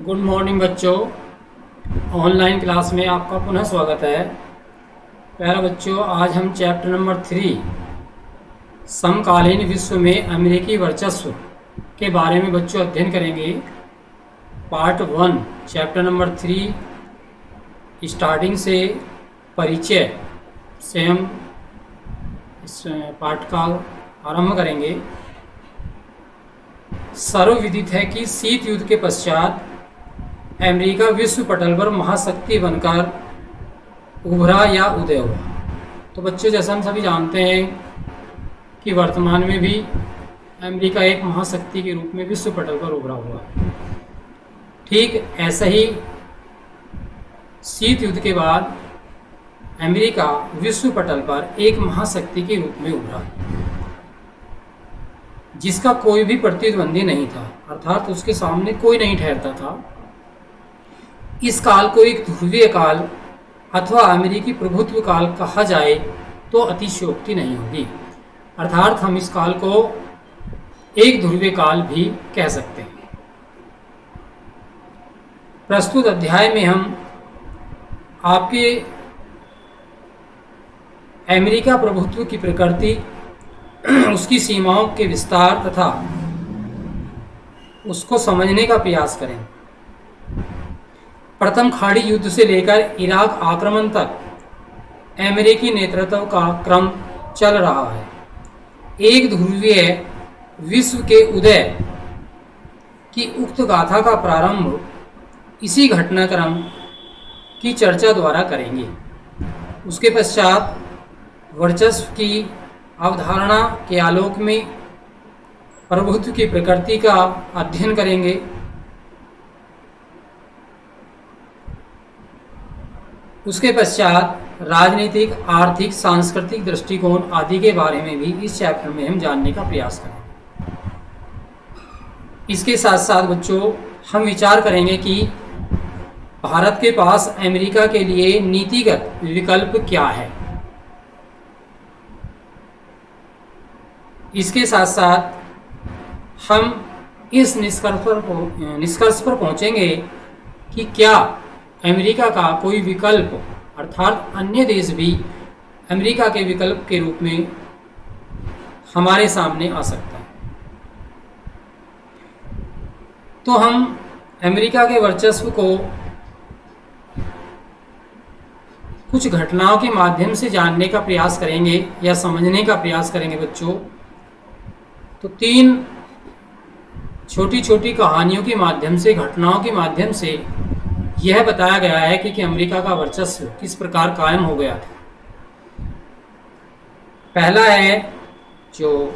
Good morning बच्चों। Online class में आपका पुनः स्वागत है। प्यारे बच्चों, आज हम चैप्टर नंबर 3 समकालीन विश्व में अमेरिकी वर्चस्व के बारे में बच्चों अध्ययन करेंगे। पार्ट 1 चैप्टर नंबर 3 स्टार्टिंग से परिचय से हम इस पाठ का आरंभ करेंगे। सर्वविदित है कि शीत युद्ध के पश्चात अमेरिका विश्व पटल पर महाशक्ति बनकर उभरा या उदय हुआ। तो बच्चों, जैसा हम सभी जानते हैं कि वर्तमान में भी अमेरिका एक महाशक्ति के रूप में विश्व पटल पर उभरा हुआ है। ठीक ऐसा ही शीत युद्ध के बाद अमेरिका विश्व पटल पर एक महाशक्ति के रूप में उभरा, जिसका कोई भी प्रतिद्वंदी नहीं था, अर्थात उसके सामने कोई नहीं ठहरता था। इस काल को एक ध्रुवीय काल अथवा अमेरिकी प्रभुत्व काल कहा जाए तो अतिशयोक्ति नहीं होगी, अर्थात हम इस काल को एक ध्रुवीय काल भी कह सकते हैं। प्रस्तुत अध्याय में हम आपके अमेरिका प्रभुत्व की प्रकृति, उसकी सीमाओं के विस्तार तथा उसको समझने का प्रयास करें। प्रथम खाड़ी युद्ध से लेकर इराक आक्रमण तक अमेरिकी नेतृत्व का क्रम चल रहा है। एक ध्रुवीय विश्व के उदय की उक्त गाथा का प्रारंभ इसी घटनाक्रम की चर्चा द्वारा करेंगे। उसके पश्चात वर्चस्व की अवधारणा के आलोक में प्रभुत्व की प्रकृति का अध्ययन करेंगे। उसके पश्चात राजनीतिक, आर्थिक, सांस्कृतिक दृष्टिकोण आदि के बारे में भी इस चैप्टर में हम जानने का प्रयास करेंगे। इसके साथ साथ बच्चों, हम विचार करेंगे कि भारत के पास अमेरिका के लिए नीतिगत विकल्प क्या है। इसके साथ साथ हम इस निष्कर्ष पर पहुंचेंगे कि क्या अमेरिका का कोई विकल्प, अर्थात अन्य देश भी अमेरिका के विकल्प के रूप में हमारे सामने आ सकता है। तो हम अमेरिका के वर्चस्व को कुछ घटनाओं के माध्यम से जानने का प्रयास करेंगे या समझने का प्रयास करेंगे बच्चों। तो 3 छोटी छोटी कहानियों के माध्यम से, घटनाओं के माध्यम से यह बताया गया है कि अमेरिका का वर्चस्व किस प्रकार कायम हो गया था। पहला है जो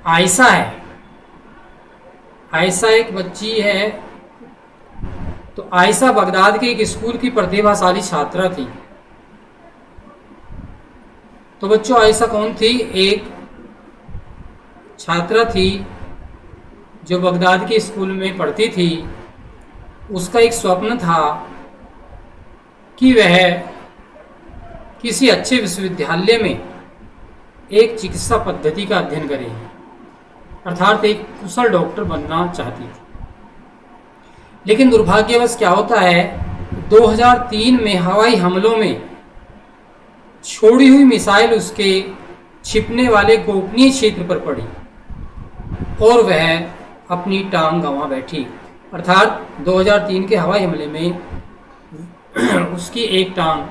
आयशा है। आयशा एक बच्ची है। तो आयशा बगदाद के एक स्कूल की प्रतिभाशाली छात्रा थी। तो बच्चों, आयशा कौन थी? एक छात्रा थी जो बगदाद के स्कूल में पढ़ती थी। उसका एक स्वप्न था कि वह किसी अच्छे विश्वविद्यालय में एक चिकित्सा पद्धति का अध्ययन करे, अर्थात एक कुशल डॉक्टर बनना चाहती थी। लेकिन दुर्भाग्यवश क्या होता है, 2003 में हवाई हमलों में छोड़ी हुई मिसाइल उसके छिपने वाले गोपनीय क्षेत्र पर पड़ी और वह अपनी टांग गंवा बैठी। अर्थात 2003 के हवाई हमले में उसकी एक टांग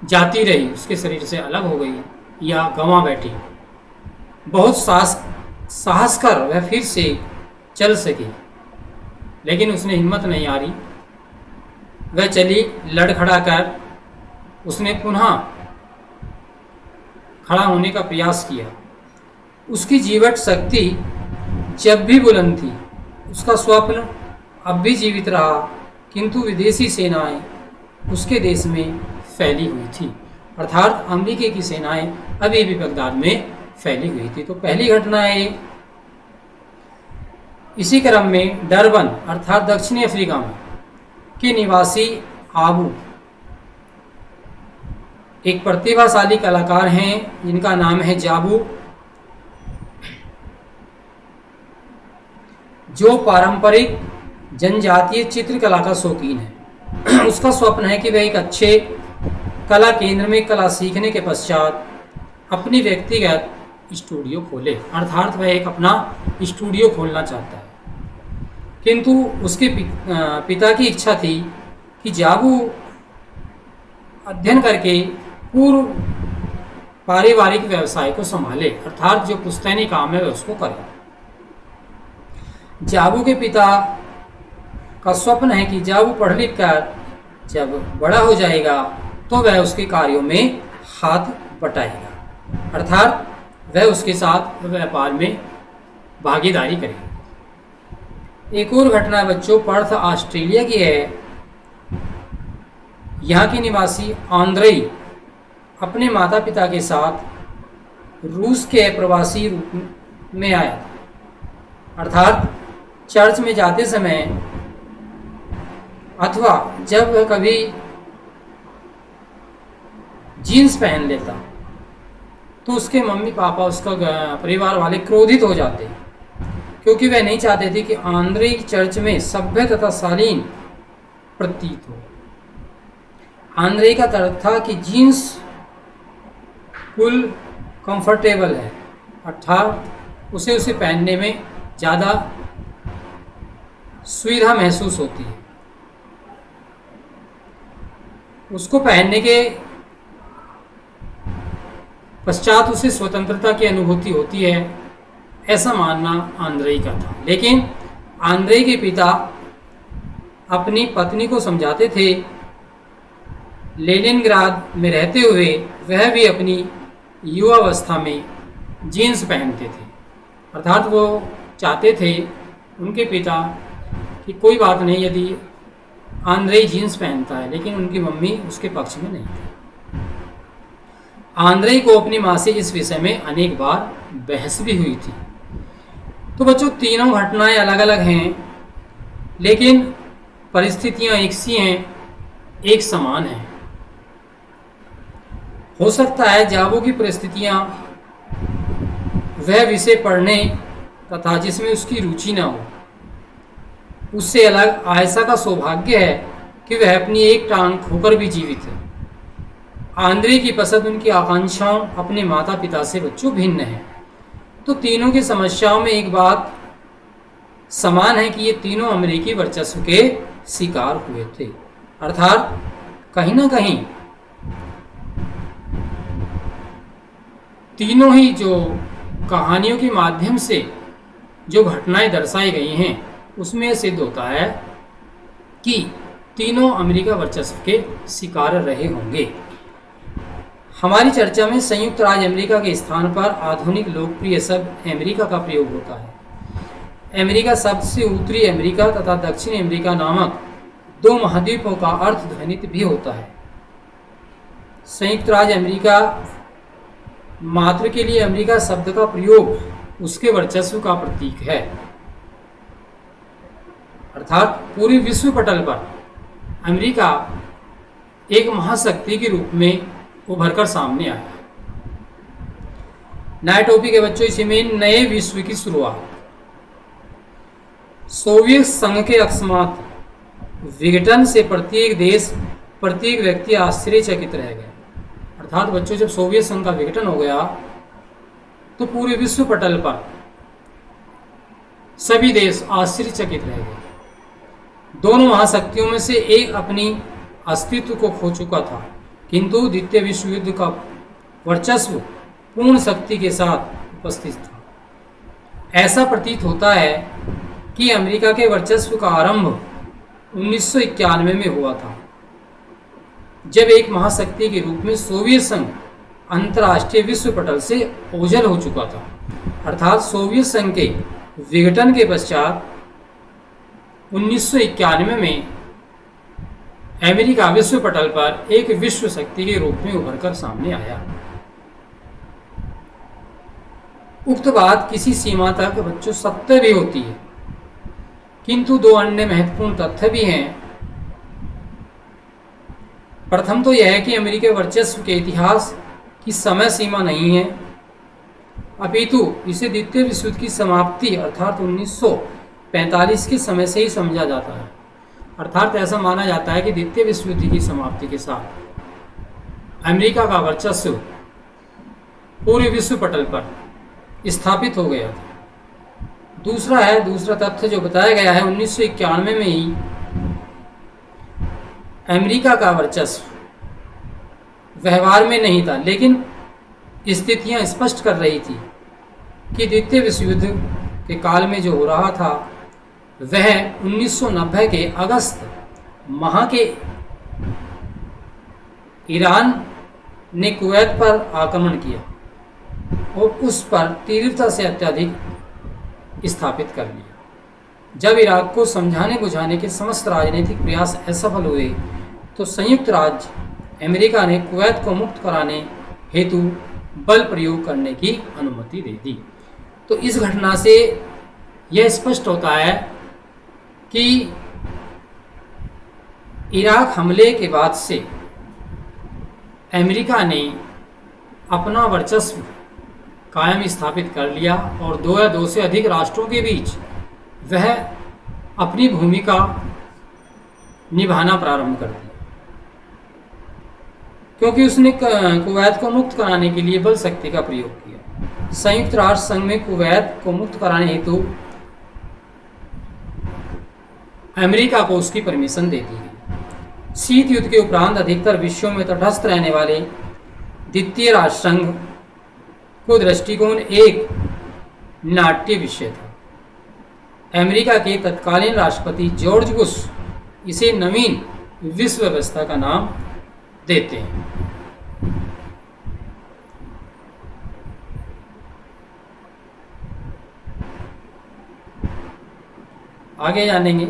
जाती रही, उसके शरीर से अलग हो गई या गंवा बैठी। बहुत साहस कर वह फिर से चल सकी, लेकिन उसने हिम्मत नहीं हारी। वह चली, लड़खड़ा कर उसने पुनः खड़ा होने का प्रयास किया। उसकी जीवट शक्ति जब भी बुलंद थी, उसका स्वप्न अब भी जीवित रहा, किंतु विदेशी सेनाएं उसके देश में फैली हुई थी, अर्थात अमेरिका की सेनाएं अभी भी बगदाद में फैली हुई थी। तो पहली घटना है ये। इसी क्रम में डरबन, अर्थात दक्षिणी अफ्रीका में के निवासी आबू एक प्रतिभाशाली कलाकार हैं जिनका नाम है जाबू। जो पारंपरिक जनजातीय चित्रकला का शौकीन है। उसका स्वप्न है कि वह एक अच्छे कला केंद्र में कला सीखने के पश्चात अपनी व्यक्तिगत स्टूडियो खोले, अर्थात वह एक अपना स्टूडियो खोलना चाहता है। किंतु उसके पिता की इच्छा थी कि जाबू अध्ययन करके पूर्व पारिवारिक व्यवसाय को संभाले, अर्थात जो पुश्तैनी काम है वह उसको करे। जाबू के पिता का स्वप्न है कि जाबू पढ़ लिख कर जब बड़ा हो जाएगा तो वह उसके कार्यों में हाथ बटाएगा, अर्थात वह उसके साथ व्यापार में भागीदारी करेगा। एक और घटना बच्चों पर्थ ऑस्ट्रेलिया की है। यहाँ के निवासी आंद्रेई अपने माता पिता के साथ रूस के प्रवासी रूप में आया था, अर्थात चर्च में जाते समय अथवा जब वह कभी जीन्स पहन लेता तो उसके मम्मी पापा, उसका परिवार वाले क्रोधित हो जाते, क्योंकि वह नहीं चाहते थे कि आंद्रे चर्च में सभ्य तथा शालीन प्रतीत हो। आंद्रे का तर्क था कि जीन्स फुल कंफर्टेबल है, अर्थात उसे पहनने में ज़्यादा सुविधा महसूस होती है। उसको पहनने के पश्चात उसे स्वतंत्रता की अनुभूति होती है, ऐसा मानना आंद्रेई का था। लेकिन आंद्रेई के पिता अपनी पत्नी को समझाते थे, लेनिनग्राद में रहते हुए वह भी अपनी युवावस्था में जीन्स पहनते थे, अर्थात वो चाहते थे उनके पिता कि कोई बात नहीं यदि आंद्रेई जीन्स पहनता है, लेकिन उनकी मम्मी उसके पक्ष में नहीं थी। आंद्रेई को अपनी माँ से इस विषय में अनेक बार बहस भी हुई थी। तो बच्चों तीनों घटनाएं अलग अलग हैं, लेकिन परिस्थितियां एक सी हैं, एक समान हैं। हो सकता है जाबू की परिस्थितियां वह विषय पढ़ने तथा जिसमें उसकी रुचि ना हो, उससे अलग आयशा का सौभाग्य है कि वह अपनी एक टांग खोकर भी जीवित है। आंद्रे की पसंद, उनकी आकांक्षाओं अपने माता पिता से बच्चों भिन्न है। तो तीनों की समस्याओं में एक बात समान है कि ये तीनों अमेरिकी वर्चस्व के शिकार हुए थे, अर्थात कहीं ना कहीं तीनों ही जो कहानियों के माध्यम से जो घटनाएं दर्शाई गई हैं उसमें सिद्ध होता है कि तीनों अमेरिका वर्चस्व के शिकार रहे होंगे। हमारी चर्चा में संयुक्त राज्य अमेरिका के स्थान पर आधुनिक लोकप्रिय शब्द अमेरिका का प्रयोग होता है। अमेरिका शब्द से उत्तरी अमेरिका तथा दक्षिणी अमेरिका नामक दो महाद्वीपों का अर्थ ध्वनित भी होता है। संयुक्त राज्य अमेरिका मात्र के लिए अमेरिका शब्द का प्रयोग उसके वर्चस्व का प्रतीक है, अर्थात पूरे विश्व पटल पर अमेरिका एक महाशक्ति के रूप में उभरकर सामने आया। नए टॉपिक है बच्चों, इसी में नए विश्व की शुरुआत। सोवियत संघ के अकस्मात विघटन से प्रत्येक देश, प्रत्येक व्यक्ति आश्चर्यचकित रह गए। अर्थात बच्चों जब सोवियत संघ का विघटन हो गया तो पूरे विश्व पटल पर सभी देश आश्चर्यचकित रह गए। दोनों महाशक्तियों में से एक अपनी अस्तित्व को खो चुका था, किंतु द्वितीय विश्व युद्ध का वर्चस्व पूर्ण शक्ति के साथ उपस्थित था। ऐसा प्रतीत होता है कि अमेरिका के वर्चस्व का आरंभ 1991 में हुआ था, जब एक महाशक्ति के रूप में सोवियत संघ अंतर्राष्ट्रीय विश्व पटल से ओझल हो चुका था। अर्थात सोवियत संघ के विघटन के पश्चात 1991 में अमेरिका विश्व पटल पर एक विश्व शक्ति के रूप में उभरकर सामने आया। उक्त बात किसी सीमा तक बच्चों सत्य भी होती है, किंतु दो अन्य महत्वपूर्ण तथ्य भी हैं। प्रथम तो यह है कि अमेरिकी वर्चस्व के इतिहास की समय सीमा नहीं है, अपितु इसे द्वितीय विश्व युद्ध की समाप्ति अर्थात 1945 के समय से ही समझा जाता है। अर्थात ऐसा माना जाता है कि द्वितीय विश्व युद्ध की समाप्ति के साथ अमेरिका का वर्चस्व पूरे विश्व पटल पर स्थापित हो गया था। दूसरा तथ्य जो बताया गया है, 1991 में ही अमेरिका का वर्चस्व व्यवहार में नहीं था, लेकिन स्थितियां स्पष्ट कर रही थी कि द्वितीय विश्व युद्ध के काल में जो हो रहा था वह 1990 के अगस्त माह के ईरान ने कुवैत पर आक्रमण किया और उस पर तीव्रता से अत्यधिक स्थापित कर लिया। जब इराक को समझाने बुझाने के समस्त राजनीतिक प्रयास असफल हुए तो संयुक्त राज्य अमेरिका ने कुवैत को मुक्त कराने हेतु बल प्रयोग करने की अनुमति दे दी। तो इस घटना से यह स्पष्ट होता है कि इराक हमले के बाद से अमेरिका ने अपना वर्चस्व कायम स्थापित कर लिया और दो या दो से अधिक राष्ट्रों के बीच वह अपनी भूमिका निभाना प्रारंभ कर दी, क्योंकि उसने कुवैत को मुक्त कराने के लिए बल शक्ति का प्रयोग किया। संयुक्त राष्ट्र संघ में कुवैत को मुक्त कराने हेतु अमेरिका को उसकी परमिशन दे दी गई। शीत युद्ध के उपरांत अधिकतर विश्वों में तटस्थ रहने वाले द्वितीय राष्ट्र संघ को दृष्टिकोण एक नाट्य विषय था। अमेरिका के तत्कालीन राष्ट्रपति जॉर्ज बुश इसे नवीन विश्व व्यवस्था का नाम देते हैं। आगे जानेंगे।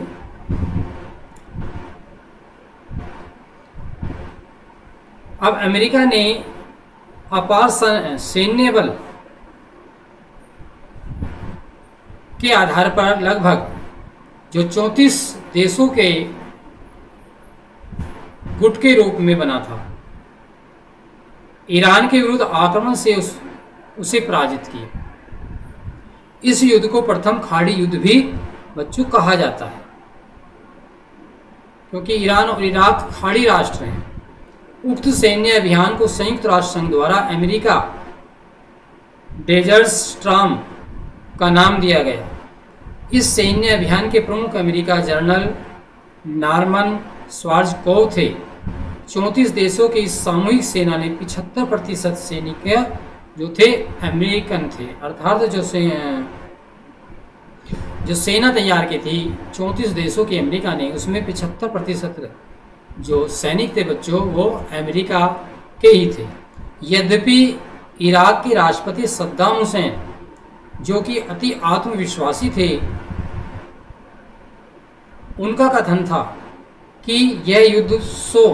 अब अमेरिका ने अपार सैन्य बल के आधार पर लगभग जो 34 देशों के गुट के रूप में बना था, ईरान के विरुद्ध आक्रमण से उसे पराजित किया। इस युद्ध को प्रथम खाड़ी युद्ध भी बच्चों कहा जाता है, क्योंकि ईरान और इराक खाड़ी राष्ट्र हैं। उक्त सैन्य अभियान को संयुक्त राष्ट्र संघ द्वारा अमेरिका डेजर्ट स्ट्राम का नाम दिया गया। इस सैन्य अभियान के प्रमुख अमेरिका जनरल नॉर्मन श्वार्ज़कोव थे। 34 देशों की इस सामूहिक सेना ने 75% सैनिक जो थे अमेरिकन थे। अर्थात जो सेना तैयार की थी 34 देशों की अमेरिका ने, उसमें 75% जो सैनिक थे बच्चों वो अमेरिका के ही थे। यद्यपि इराक के राष्ट्रपति सद्दाम हुसैन, जो कि अति आत्मविश्वासी थे, उनका कथन था कि यह युद्ध 100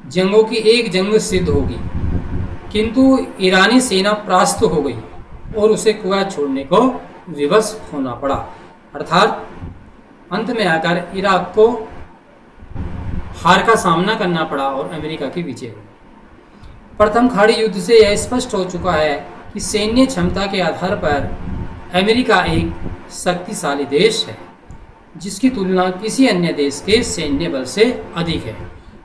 जंगों की एक जंग सिद्ध होगी, किंतु ईरानी सेना परास्त हो गई और उसे कुवैत छोड़ने को विवश होना पड़ा। अर्थात अंत में आकर इराक को हार का सामना करना पड़ा और अमेरिका की विजय हुई। प्रथम खाड़ी युद्ध से यह स्पष्ट हो चुका है कि सैन्य क्षमता के आधार पर अमेरिका एक शक्तिशाली देश है, जिसकी तुलना किसी अन्य देश के सैन्य बल से अधिक है।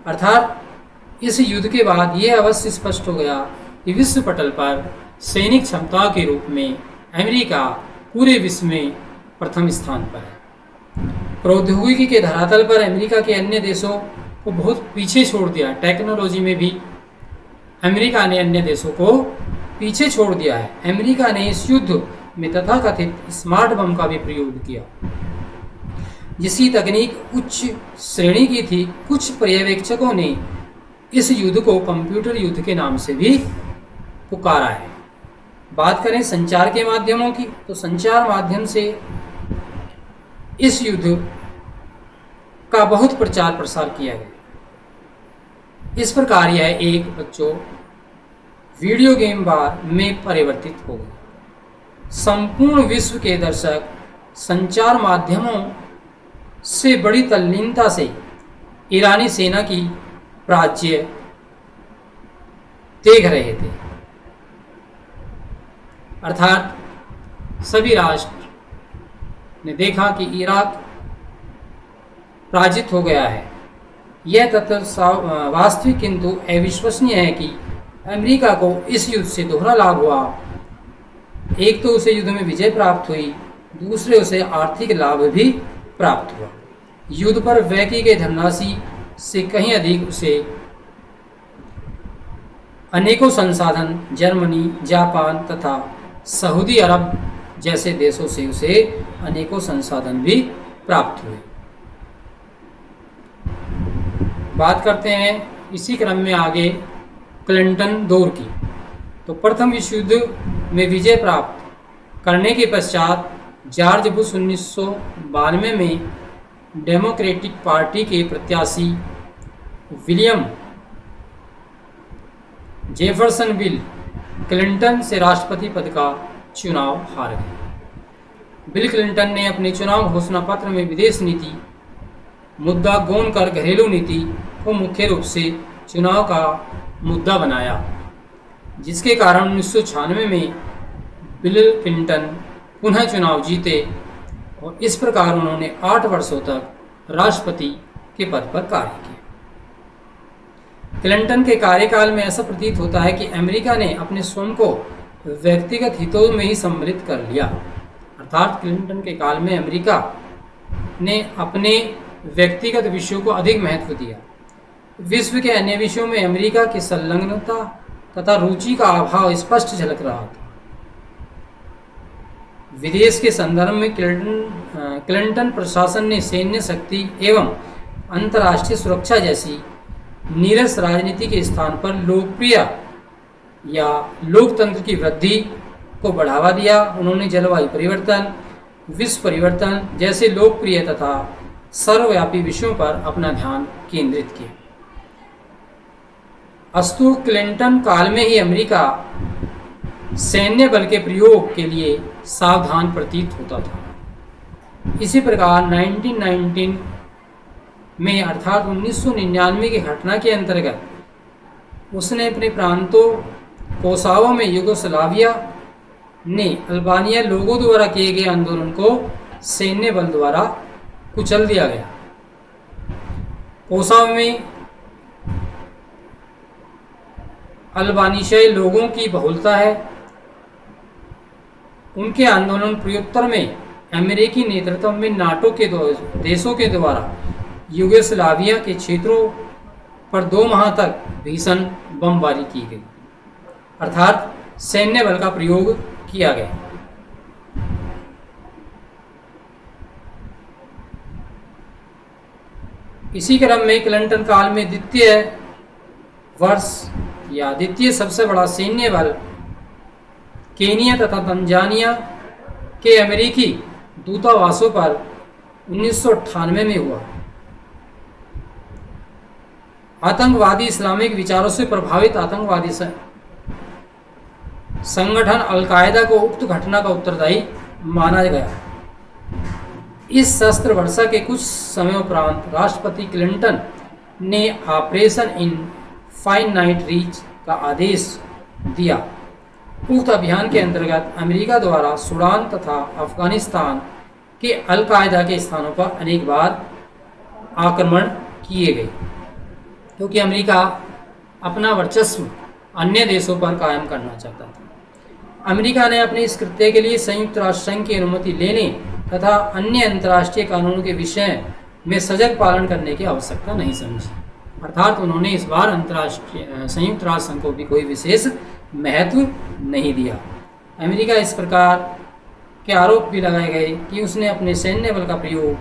अर्थात इस युद्ध के बाद यह अवश्य स्पष्ट हो गया कि विश्व पटल पर सैनिक क्षमता के रूप में अमेरिका पूरे विश्व में प्रथम स्थान पर है। प्रौद्योगिकी के धरातल पर अमेरिका के अन्य देशों को बहुत पीछे छोड़ दिया। टेक्नोलॉजी में भी अमेरिका ने अन्य देशों को पीछे छोड़ दिया है। अमेरिका ने इस युद्ध में तथाकथित स्मार्ट बम का भी प्रयोग किया, जिसकी तकनीक उच्च श्रेणी की थी। कुछ पर्यवेक्षकों ने इस युद्ध को कंप्यूटर युद्ध के नाम से भी पुकारा है। बात करें संचार के माध्यमों की, तो संचार माध्यम से इस युद्ध का बहुत प्रचार प्रसार किया गया। इस प्रकार यह एक बच्चों वीडियो गेम बार में परिवर्तित हो गया। संपूर्ण विश्व के दर्शक संचार माध्यमों से बड़ी तल्लीनता से ईरानी सेना की प्राच्य देख रहे थे। अर्थात सभी राष्ट्र ने देखा कि इराक पराजित हो गया है। यह तथ्य वास्तविक किंतु अविश्वसनीय है कि अमेरिका को इस युद्ध से दोहरा लाभ हुआ। एक तो उसे युद्ध में विजय प्राप्त हुई, दूसरे उसे आर्थिक लाभ भी प्राप्त हुआ। युद्ध पर व्यय की गई धनराशि से कहीं अधिक उसे अनेकों संसाधन जर्मनी, जापान तथा सऊदी अरब जैसे देशों से उसे अनेकों संसाधन भी प्राप्त हुए। बात करते हैं इसी क्रम में आगे क्लिंटन दौर की। तो प्रथम विश्व युद्ध में विजय प्राप्त करने के पश्चात जॉर्ज बुश 1992 में डेमोक्रेटिक पार्टी के प्रत्याशी विलियम जेफरसन बिल क्लिंटन से राष्ट्रपति पद का चुनाव हार गए। बिल क्लिंटन ने अपने चुनाव घोषणा पत्र में विदेश नीति मुद्दा गौण कर घरेलू नीति को मुख्य रूप से चुनाव का मुद्दा बनाया, जिसके कारण 1996 में बिल क्लिंटन पुनः चुनाव जीते और इस प्रकार उन्होंने 8 वर्षों तक राष्ट्रपति के पद पर कार्य किया। क्लिंटन के कार्यकाल में ऐसा प्रतीत होता है कि अमेरिका ने अपने स्वयं को व्यक्तिगत हितों में ही सम्मिलित कर लिया। अर्थात क्लिंटन के काल में अमेरिका ने अपने व्यक्तिगत विषयों को अधिक महत्व दिया। विश्व के अन्य विषयों में अमेरिका की संलग्नता तथा रुचि का अभाव स्पष्ट झलक रहा था। विदेश के संदर्भ में क्लिंटन प्रशासन ने सैन्य शक्ति एवं अंतर्राष्ट्रीय सुरक्षा जैसी नीरस राजनीति के स्थान पर लोकप्रिय या लोकतंत्र की वृद्धि को बढ़ावा दिया। उन्होंने जलवायु परिवर्तन, विश्व परिवर्तन जैसे लोकप्रिय तथा सर्वव्यापी विषयों पर अपना ध्यान केंद्रित किया। अस्तु क्लिंटन काल में ही अमेरिका सैन्य बल के प्रयोग के लिए सावधान प्रतीत होता था। इसी प्रकार 1919 में अर्थात 1999 की घटना के अंतर्गत उसने अपने प्रांतों कोसावो में यूगोस्लाविया ने अल्बानिया लोगों द्वारा किए गए आंदोलन को सैन्य बल द्वारा कुचल दिया गया। कोसावो में अल्बानिशाई लोगों की बहुलता है। उनके आंदोलन प्रत्युत्तर में अमेरिकी नेतृत्व में नाटो के देशों के द्वारा यूगोस्लाविया के क्षेत्रों पर 2 माह तक भीषण बमबारी की गई, अर्थात सैन्य बल का प्रयोग किया गया। इसी क्रम में क्लिंटन काल में द्वितीय वर्ष या द्वितीय सबसे बड़ा सैन्य बल केनिया तथा तंजानिया के अमेरिकी दूतावासों पर 1998 में हुआ। आतंकवादी इस्लामिक विचारों से प्रभावित आतंकवादी संगठन अल-कायदा को उक्त घटना का उत्तरदायी माना गया। इस शस्त्र वर्षा के कुछ समय उपरांत राष्ट्रपति क्लिंटन ने ऑपरेशन इनफाइनाइट रीच का आदेश दिया। उक्त अभियान के अंतर्गत अमेरिका द्वारा सूडान तथा अफगानिस्तान के अल-कायदा के स्थानों पर अनेक बार आक्रमण किए गए, क्योंकि अमेरिका अपना वर्चस्व अन्य देशों पर कायम करना चाहता था। अमेरिका ने अपने इस कृत्य के लिए संयुक्त राष्ट्र संघ की अनुमति लेने तथा अन्य अंतर्राष्ट्रीय कानूनों के विषय में सजग पालन करने की आवश्यकता नहीं समझी। अर्थात उन्होंने इस बार अंतर्राष्ट्रीय संयुक्त राष्ट्र संघ को भी कोई विशेष महत्व नहीं दिया। अमेरिका इस प्रकार के आरोप भी लगाए गए कि उसने अपने सैन्य बल का प्रयोग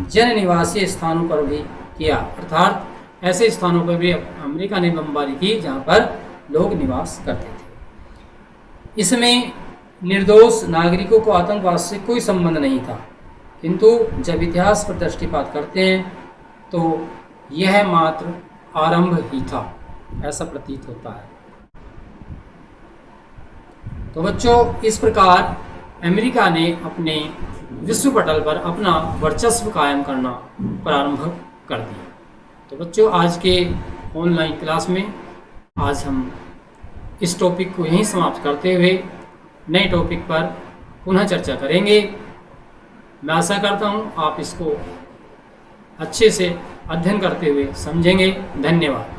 जन निवासी स्थानों पर भी किया, अर्थात ऐसे स्थानों पर भी अमेरिका ने बमबारी की जहां पर लोग निवास करते थे। इसमें निर्दोष नागरिकों को आतंकवाद से कोई संबंध नहीं था, किंतु जब इतिहास पर दृष्टिपात करते हैं तो यह मात्र आरंभ ही था, ऐसा प्रतीत होता है। तो बच्चों, इस प्रकार अमेरिका ने अपने विश्व पटल पर अपना वर्चस्व कायम करना प्रारंभ कर दिया। तो बच्चों, आज के ऑनलाइन क्लास में आज हम इस टॉपिक को यहीं समाप्त करते हुए नए टॉपिक पर पुनः चर्चा करेंगे। मैं आशा करता हूँ आप इसको अच्छे से अध्ययन करते हुए समझेंगे। धन्यवाद।